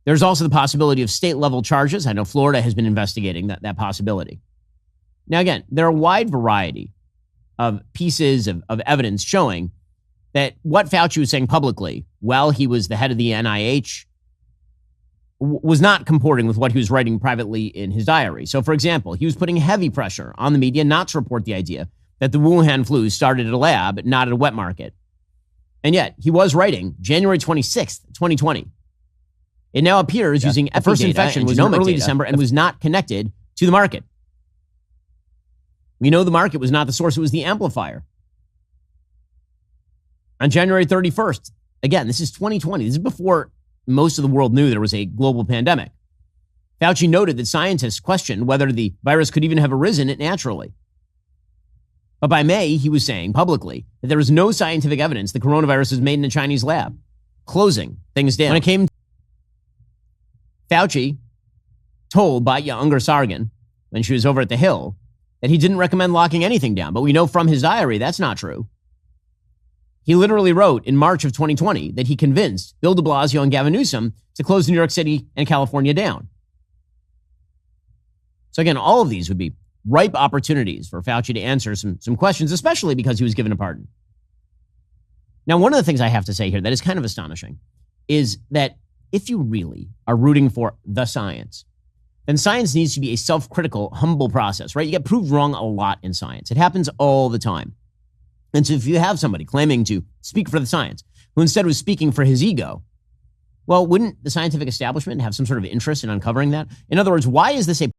There's also the possibility of state-level charges. I know Florida has been investigating that possibility. Now, again, there are a wide variety of pieces of evidence showing that what Fauci was saying publicly while he was the head of the NIH was not comporting with what he was writing privately in his diary. So, for example, he was putting heavy pressure on the media not to report the idea that the Wuhan flu started at a lab, not at a wet market. And yet, he was writing January 26th, 2020. It now appears using the first infection was in early December and was not connected to the market. We know the market was not the source, it was the amplifier. On January 31st, again, this is 2020. This is before most of the world knew there was a global pandemic. Fauci noted that scientists questioned whether the virus could even have arisen naturally. But by May, he was saying publicly that there was no scientific evidence the coronavirus was made in a Chinese lab, closing things down. When it came, Fauci told Batya Ungar-Sargon, when she was over at the Hill, that he didn't recommend locking anything down. But we know from his diary that's not true. He literally wrote in March of 2020 that he convinced Bill de Blasio and Gavin Newsom to close New York City and California down. So again, all of these would be ripe opportunities for Fauci to answer some questions, especially because he was given a pardon. Now, one of the things I have to say here that is kind of astonishing is that if you really are rooting for the science, then science needs to be a self-critical, humble process, right? You get proved wrong a lot in science. It happens all the time. And so if you have somebody claiming to speak for the science, who instead was speaking for his ego, well, wouldn't the scientific establishment have some sort of interest in uncovering that? In other words, why is this a